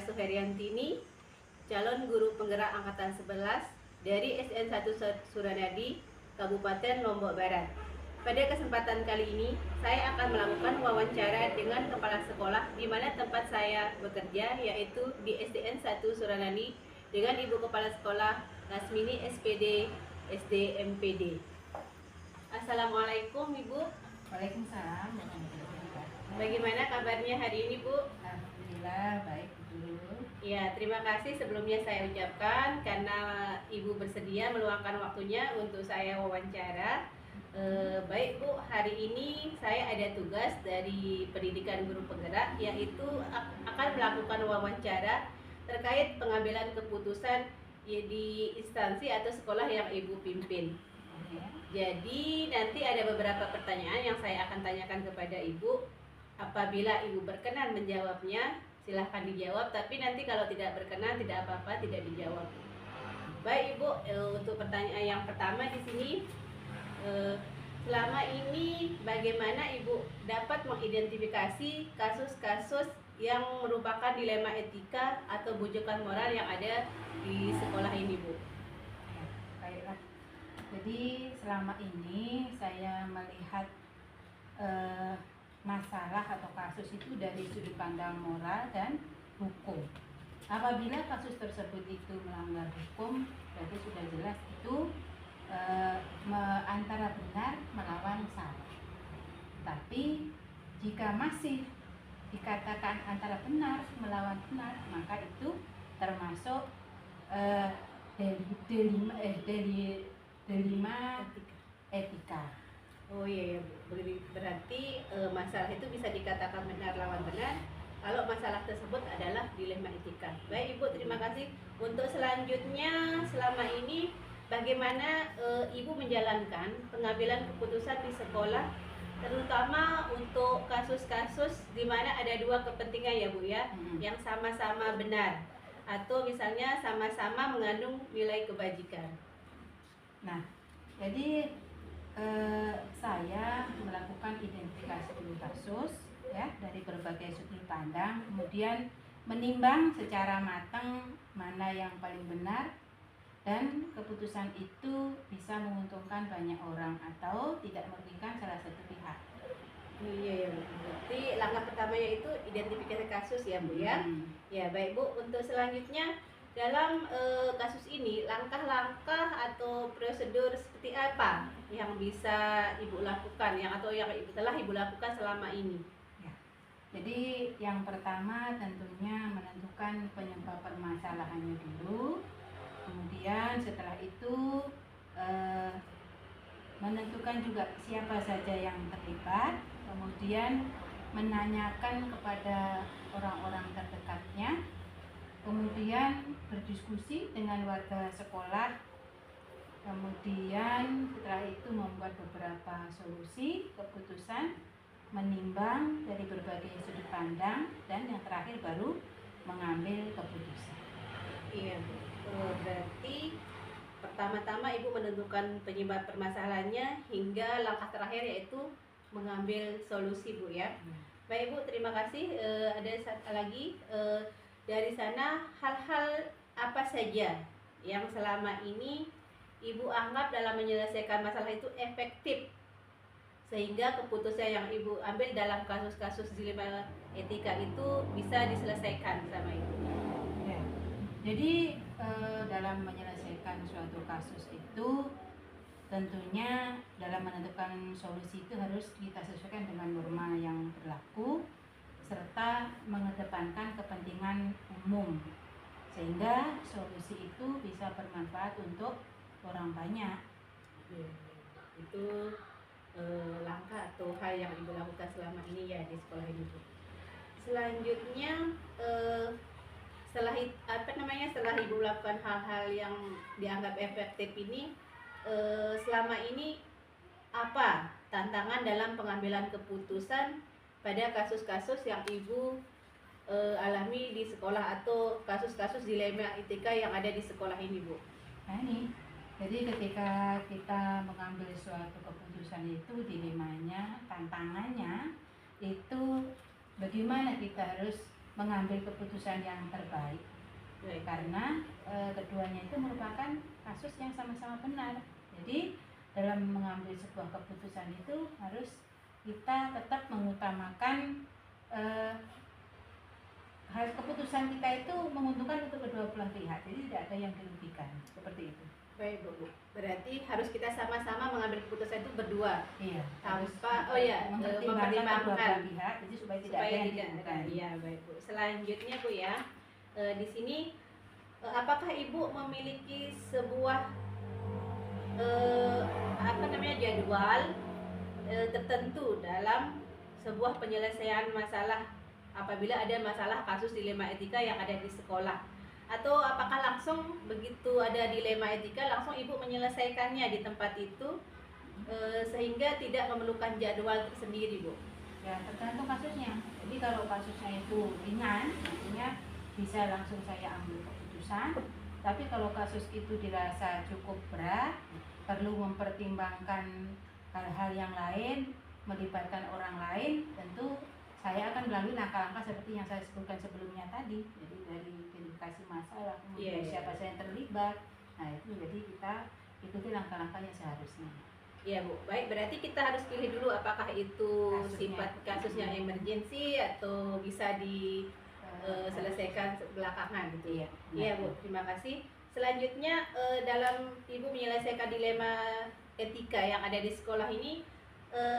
Suheriantini, calon guru penggerak angkatan 11 dari SN1 Suranadi, Kabupaten Lombok Barat. Pada kesempatan kali ini, saya akan melakukan wawancara dengan kepala sekolah di mana tempat saya bekerja, yaitu di SDN1 Suranadi, dengan Ibu Kepala Sekolah Lasmini SPD SD MPD. Assalamualaikum Ibu. Waalaikumsalam. Bagaimana kabarnya hari ini Bu? Alhamdulillah baik Bu. Ya, terima kasih sebelumnya saya ucapkan karena Ibu bersedia meluangkan waktunya untuk saya wawancara. Baik Bu, hari ini saya ada tugas dari Pendidikan Guru Penggerak, yaitu akan melakukan wawancara terkait pengambilan keputusan di instansi atau sekolah yang Ibu pimpin. Jadi nanti ada beberapa pertanyaan yang saya akan tanyakan kepada Ibu. Apabila Ibu berkenan menjawabnya, silahkan dijawab. Tapi nanti kalau tidak berkenan, tidak apa-apa, tidak dijawab. Baik Ibu, untuk pertanyaan yang pertama di sini, selama ini bagaimana Ibu dapat mengidentifikasi kasus-kasus yang merupakan dilema etika atau bujukan moral yang ada di sekolah ini Bu? Baiklah. Jadi selama ini saya melihat masalah atau kasus itu dari sudut pandang moral dan hukum. Apabila kasus tersebut itu melanggar hukum, berarti sudah jelas itu antara benar melawan salah. Tapi jika masih dikatakan antara benar melawan benar, maka itu termasuk delima etika. Oh iya ya Bu, berarti masalah itu bisa dikatakan benar lawan benar kalau masalah tersebut adalah dilema etika. Baik Ibu, terima kasih. Untuk selanjutnya, selama ini bagaimana Ibu menjalankan pengambilan keputusan di sekolah, terutama untuk kasus-kasus di mana ada dua kepentingan ya Bu ya, yang sama-sama benar atau misalnya sama-sama mengandung nilai kebajikan. Nah, jadi saya melakukan identifikasi dulu kasus ya dari berbagai sudut pandang, kemudian menimbang secara matang mana yang paling benar dan keputusan itu bisa menguntungkan banyak orang atau tidak merugikan salah satu pihak. Iya ya Bu. Berarti langkah pertamanya itu identifikasi kasus ya Bu ya. Ya baik Bu, untuk selanjutnya dalam kasus ini, langkah-langkah atau prosedur seperti apa yang bisa Ibu lakukan, yang telah Ibu lakukan selama ini? Ya. Jadi yang pertama tentunya menentukan penyebab permasalahannya dulu. Kemudian setelah itu menentukan juga siapa saja yang terlibat. Kemudian menanyakan kepada orang-orang terdekatnya. Kemudian berdiskusi dengan warga sekolah, kemudian setelah itu membuat beberapa solusi, keputusan, menimbang dari berbagai sudut pandang, dan yang terakhir baru mengambil keputusan. Iya, berarti pertama-tama Ibu menentukan penyebab permasalahannya hingga langkah terakhir yaitu mengambil solusi Bu ya. Baik Bu, terima kasih. Ada satu lagi. Dari sana, hal-hal apa saja yang selama ini Ibu anggap dalam menyelesaikan masalah itu efektif sehingga keputusan yang Ibu ambil dalam kasus-kasus dilema etika itu bisa diselesaikan sama Ibu? Ya. Jadi dalam menyelesaikan suatu kasus itu tentunya dalam menentukan solusi itu harus kita sesuaikan dengan norma yang berlaku serta mengedepankan kepentingan umum sehingga solusi itu bisa bermanfaat untuk orang banyak. Itu langkah atau hal yang Ibu lakukan selama ini ya di sekolah ini Bu. Selanjutnya setelah Ibu lakukan hal-hal yang dianggap efektif ini, selama ini apa tantangan dalam pengambilan keputusan pada kasus-kasus yang Ibu alami di sekolah atau kasus-kasus dilema etika yang ada di sekolah ini Bu? Nah ini, jadi ketika kita mengambil suatu keputusan itu dilemanya, tantangannya itu bagaimana kita harus mengambil keputusan yang terbaik. Baik. Karena keduanya itu merupakan kasus yang sama-sama benar. Jadi dalam mengambil sebuah keputusan itu harus kita tetap mengutamakan hal keputusan kita itu menguntungkan untuk kedua belah pihak. Jadi tidak ada yang dirugikan. Seperti itu. Baik Bu, berarti harus kita sama-sama mengambil keputusan itu berdua. Iya. Tanpa mempertimbangkan kedua belah pihak, jadi supaya tidak ada yang dirugikan. Iya baik Bu. Selanjutnya Bu ya, di sini apakah Ibu memiliki sebuah jadwal tertentu dalam sebuah penyelesaian masalah apabila ada masalah kasus dilema etika yang ada di sekolah, atau apakah langsung begitu ada dilema etika langsung Ibu menyelesaikannya di tempat itu sehingga tidak memerlukan jadwal tersendiri Bu? Ya tergantung kasusnya. Jadi kalau kasusnya itu ringan, artinya bisa langsung saya ambil keputusan. Tapi kalau kasus itu dirasa cukup berat, perlu mempertimbangkan hal-hal yang lain, melibatkan orang lain, tentu saya akan melalui langkah-langkah seperti yang saya sebutkan sebelumnya tadi. Jadi dari verifikasi masalah, kemudian siapa saja yang terlibat. Nah itu jadi kita ikuti langkah-langkahnya seharusnya. Iya Bu, baik, berarti kita harus pilih dulu apakah itu sifat kasusnya emergensi atau bisa diselesaikan belakangan gitu ya. Iya Bu, terima kasih. Selanjutnya dalam Ibu menyelesaikan dilema etika yang ada di sekolah ini,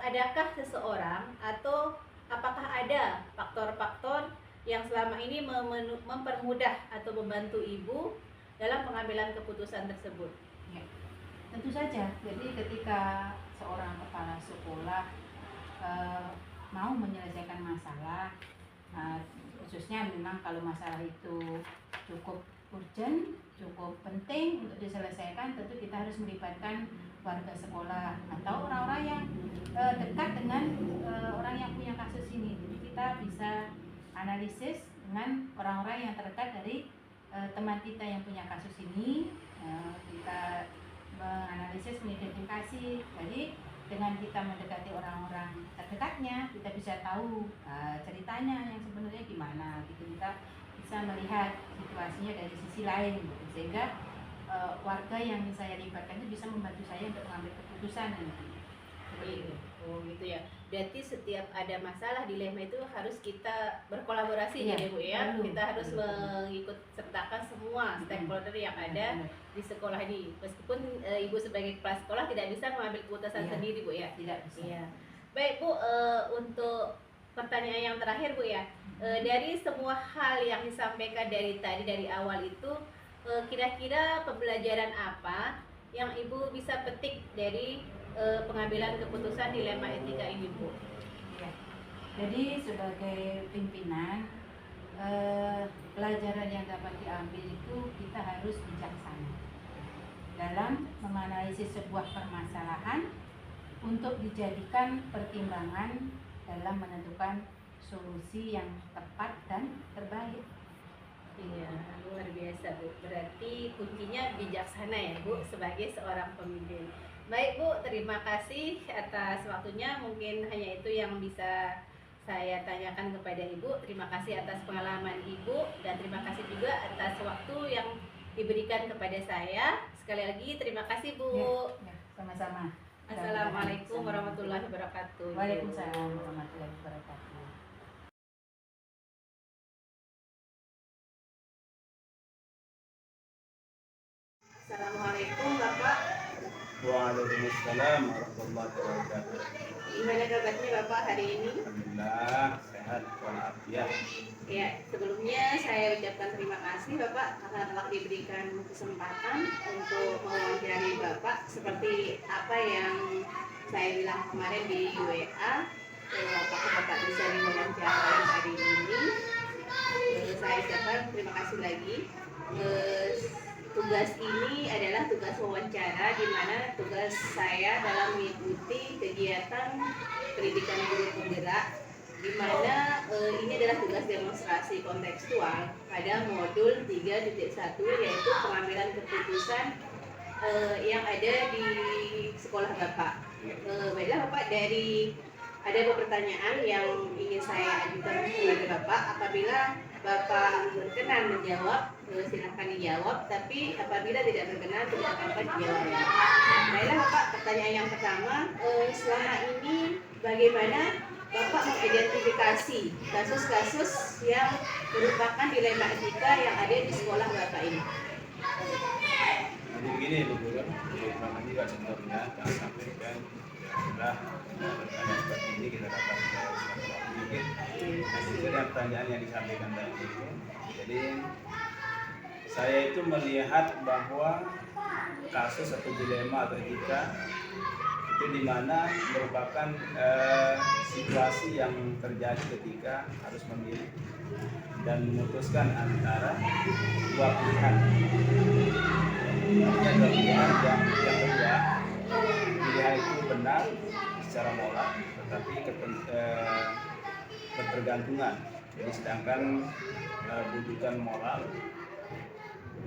adakah seseorang atau apakah ada faktor-faktor yang selama ini mempermudah atau membantu Ibu dalam pengambilan keputusan tersebut? Ya, tentu saja. Jadi ketika seorang kepala sekolah mau menyelesaikan masalah, khususnya memang kalau masalah itu cukup urgent, cukup penting untuk diselesaikan, tentu kita harus melibatkan warga sekolah atau orang-orang yang dekat dengan orang yang punya kasus ini. Jadi kita bisa analisis dengan orang-orang yang terdekat dari teman kita yang punya kasus ini. Kita menganalisis, mengidentifikasi. Jadi dengan kita mendekati orang-orang terdekatnya, kita bisa tahu ceritanya yang sebenarnya gimana. Gitu kita bisa melihat situasinya dari sisi lain, sehingga warga yang saya libatkan itu bisa membantu saya untuk mengambil keputusan nanti. Oh gitu ya. Berarti setiap ada masalah dilema itu harus kita berkolaborasi ya Bu ya. Kita harus mengikut sertakan semua stakeholder yang ada di sekolah ini. Meskipun Ibu sebagai kepala sekolah tidak bisa mengambil keputusan sendiri Bu ya. Tidak bisa. Iya. Baik Bu, untuk pertanyaan yang terakhir Bu ya. Dari semua hal yang disampaikan dari awal itu, kira-kira pembelajaran apa yang Ibu bisa petik dari pengambilan keputusan dilema etika ini Bu? Ya. Jadi sebagai pimpinan, pelajaran yang dapat diambil itu kita harus bijaksana dalam menganalisis sebuah permasalahan untuk dijadikan pertimbangan dalam menentukan solusi yang tepat dan terbaik. Iya, luar biasa Bu. Berarti kuncinya bijaksana ya Bu sebagai seorang pemimpin. Baik Bu, terima kasih atas waktunya. Mungkin hanya itu yang bisa saya tanyakan kepada Ibu. Terima kasih atas pengalaman Ibu dan terima kasih juga atas waktu yang diberikan kepada saya. Sekali lagi terima kasih Bu. Ya, sama-sama. Assalamualaikum warahmatullahi wabarakatuh. Waalaikumsalam warahmatullahi wabarakatuh. Assalamualaikum Bapak. Waalaikumsalam warahmatullahi wabarakatuh. Gimana kabarnya Bapak hari ini? Alhamdulillah sehat walafiat. Ya, sebelumnya saya ucapkan terima kasih Bapak karena telah diberikan kesempatan untuk mewawancari Bapak seperti apa yang saya bilang kemarin di WA. Apakah Bapak bisa diwawancara hari ini? Saya ucapkan terima kasih lagi. Tugas ini adalah tugas wawancara, di mana tugas saya dalam mengikuti kegiatan pendidikan guru penggerak, di mana ini adalah tugas demonstrasi kontekstual pada modul 3.1, yaitu pengambilan keputusan yang ada di sekolah Bapak. Baiklah Bapak, dari ada beberapa pertanyaan yang ingin saya ajukan kepada Bapak. Apabila Bapak berkenan menjawab, silahkan dijawab. Tapi apabila tidak berkenan, tidak apa-apa dijawab ya. Baiklah Bapak, pertanyaan yang pertama, selama ini bagaimana Bapak mengidentifikasi kasus-kasus yang merupakan dilema etika yang ada di sekolah Bapak ini? Jadi begini Bu Guru, memang juga contohnya jangan sampai kan sudah ada seperti ini kita dapat sedikit. Jadi pertanyaan yang disampaikan tadi itu, jadi saya itu melihat bahwa kasus atau dilema atau etika itu di mana merupakan situasi yang terjadi ketika harus memilih dan memutuskan antara dua pilihan. Artinya dua pilihan yang kedua, pilihan itu benar secara moral, tetapi ketergantungan. Jadi sedangkan bujukan moral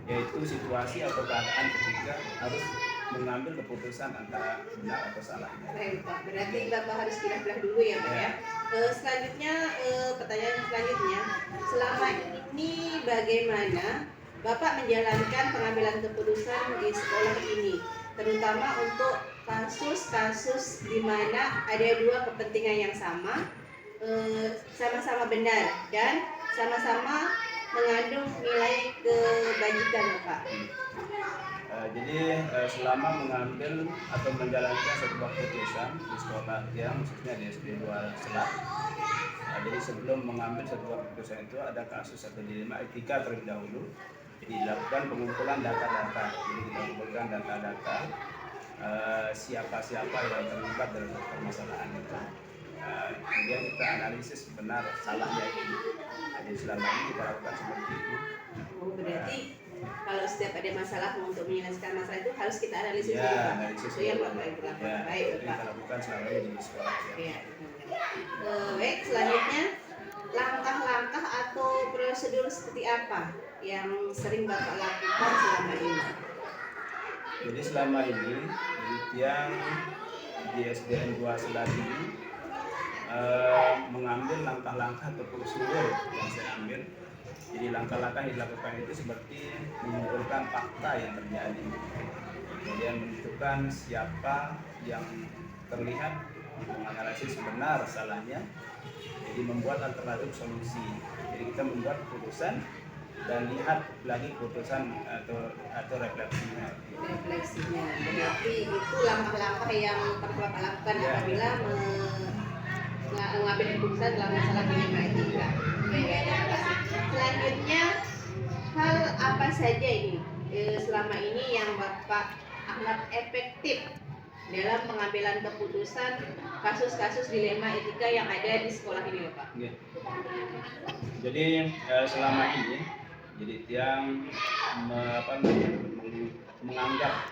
yaitu situasi atau keadaan ketika harus mengambil keputusan antara benar atau salah. Baik Pak, berarti Bapak harus pilih-pilih dulu ya Pak ya. Selanjutnya, pertanyaan selanjutnya, selama ini bagaimana Bapak menjalankan pengambilan keputusan di sekolah ini, terutama untuk kasus-kasus di mana ada dua kepentingan yang sama, sama-sama benar dan sama-sama mengandung nilai kebajikan Bapak. Jadi selama mengambil atau menjalankan sebuah keputusan di sekolah ya, khususnya di SD 2 Selat, jadi sebelum mengambil sebuah keputusan itu ada kasus atau dilema etika terlebih dahulu. Jadi dilakukan pengumpulan data-data. Jadi kita kumpulkan data-data siapa-siapa yang terlibat dalam permasalahan itu. Kemudian kita analisis benar salahnya itu. Jadi selama ini kita lakukan seperti itu. Berarti kalau setiap ada masalah untuk menyelesaikan masalah itu harus kita analisis Ya, dulu Pak. analisis Itu yang dulu. Bapak yang lakukan. Ya, Baik itu Bapak. kita lakukan selama ini di sekolah. Ya. Baik, selanjutnya langkah-langkah atau prosedur seperti apa yang sering Bapak lakukan selama ini? Jadi selama ini yang di SDN 2 Selat ini mengambil langkah-langkah atau prosedur yang saya ambil. Jadi langkah-langkah yang dilakukan itu seperti mengumpulkan fakta yang terjadi, kemudian menentukan siapa yang terlihat, menganalisis benar salahnya, jadi membuat alternatif solusi. Jadi kita membuat keputusan dan lihat lagi keputusan atau refleksinya. Refleksinya. Berarti itu langkah-langkah yang Bapak lakukan Ya. apabila mengambil keputusan dalam masalah dilema etika. Baik, terima kasih. Selanjutnya, hal apa saja ini selama ini yang Bapak anggap efektif dalam pengambilan keputusan kasus-kasus dilema etika yang ada di sekolah ini, Bapak? Oke. Jadi selama ini, jadi yang menganggap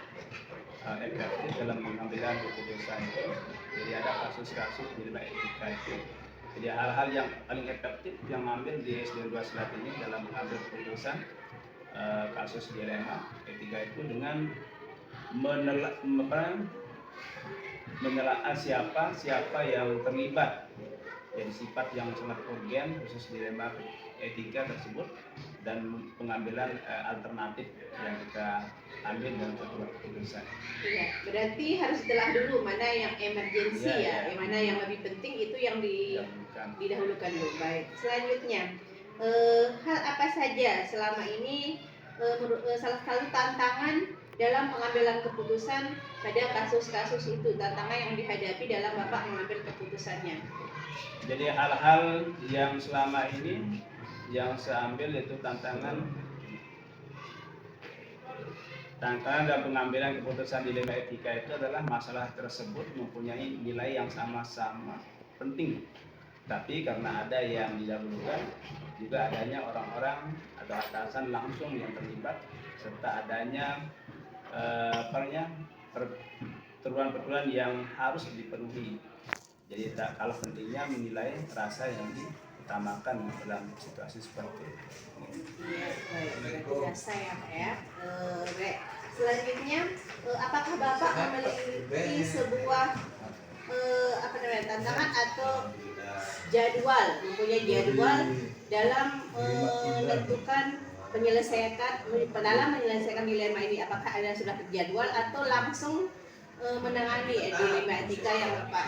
efektif dalam pengambilan keputusan itu, jadi ada kasus-kasus dilema etika itu. Jadi hal-hal yang paling efektif yang mengambil di SD 2 Selat ini dalam mengambil keputusan kasus dilema etika itu dengan menelaah siapa yang terlibat. Jadi sifat yang sangat urgen khusus dilema etika tersebut dan pengambilan alternatif yang kita ambil dalam sebuah keputusan. Iya, berarti harus ditelah dulu mana yang emergensi Ya. yang mana yang lebih penting itu yang Bukan. didahulukan dulu. Baik, selanjutnya hal apa saja selama ini salah satu tantangan dalam pengambilan keputusan pada kasus-kasus itu, tantangan yang dihadapi dalam Bapak mengambil keputusannya? Jadi hal-hal yang selama ini yang saya ambil yaitu tantangan dalam pengambilan keputusan dilema etika itu adalah masalah tersebut mempunyai nilai yang sama-sama penting, tapi karena ada yang didahulukan, juga adanya orang-orang atau atasan langsung yang terlibat, serta adanya peraturan-peraturan yang harus dipenuhi. Jadi tak kalah pentingnya menilai rasa yang diutamakan dalam situasi seperti ini. Baik, berarti rasa ya Pak ya. Baik, selanjutnya apakah Bapak memiliki sebuah tantangan atau mempunyai jadwal dalam menentukan dalam menyelesaikan dilema ini, apakah ada sudah terjadwal atau langsung menangani dilema etika yang Bapak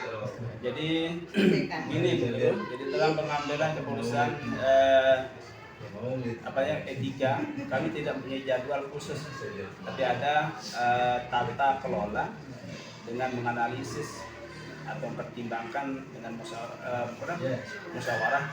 Jadi selesaikan? gini Bu, jadi dalam pengambilan keputusan etika, kami tidak punya jadwal khusus, tapi ada tata kelola dengan menganalisis atau mempertimbangkan dengan musyawarah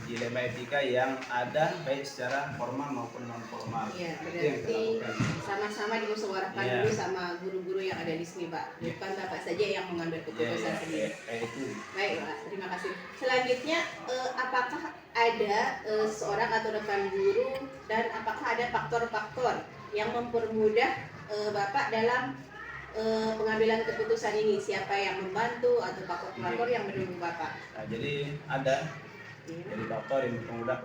dilema etika yang ada baik secara formal maupun non formal. Iya, Itu yang kita berarti lakukan. sama-sama dimusyawarahkan Iya. dulu sama guru-guru yang ada di sini, Pak. Bukan Bapak saja yang mengambil keputusan sendiri. Itu. Baik, Pak. Terima kasih. Selanjutnya, apakah ada seorang atau rekan guru dan apakah ada faktor-faktor yang mempermudah Bapak dalam pengambilan keputusan ini? Siapa yang membantu atau faktor-faktor yang mendukung Bapak? Nah, jadi ada jadi faktor yang mempermudah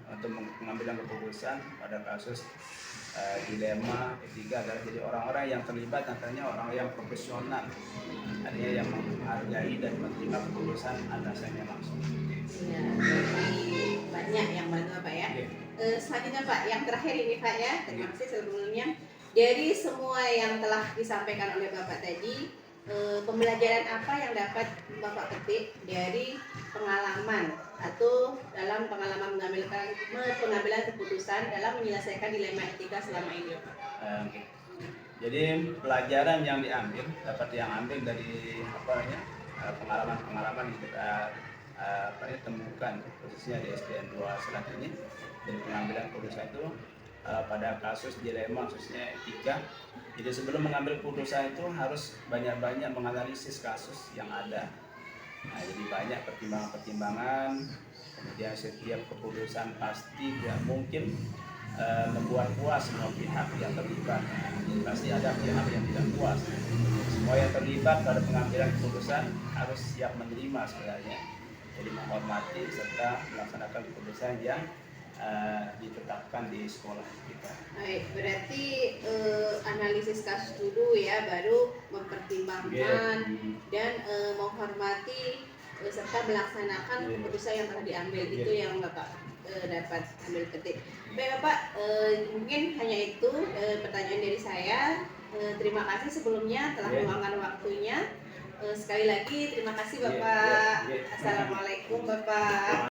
untuk pengambilan keputusan pada kasus dilema etika adalah jadi orang-orang yang terlibat, nantinya orang yang profesional, artinya yang menghargai dan menerima keputusan atasannya langsung. Ya, jadi banyak yang bantu Pak ya. Selanjutnya Pak, yang terakhir ini Pak ya, terima kasih sebelumnya. Dari semua yang telah disampaikan oleh Bapak tadi, pembelajaran apa yang dapat Bapak petik dari pengalaman atau dalam pengalaman pengambilan keputusan dalam menyelesaikan dilema etika selama ini Pak? Jadi pelajaran yang dapat diambil dari pengalaman-pengalaman yang kita temukan khususnya di SDN 2 Selat ini, dari pengambilan keputusan itu pada kasus dilema khususnya etika. Jadi sebelum mengambil keputusan itu harus banyak-banyak menganalisis kasus yang ada. Nah, jadi banyak pertimbangan-pertimbangan. Kemudian setiap keputusan pasti tidak mungkin membuat puas semua pihak yang terlibat. Pasti ada pihak yang tidak puas. Semua yang terlibat pada pengambilan keputusan harus siap menerima sebenarnya. Jadi menghormati serta melaksanakan keputusan yang ditetapkan di sekolah kita. Baik, berarti analisis kasus dulu ya, baru mempertimbangkan dan menghormati serta melaksanakan keputusan yang telah diambil. Itu yang Bapak dapat ambil petik. Baik Bapak, mungkin hanya itu pertanyaan dari saya. Terima kasih sebelumnya telah meluangkan waktunya. Sekali lagi terima kasih Bapak. Assalamualaikum Bapak.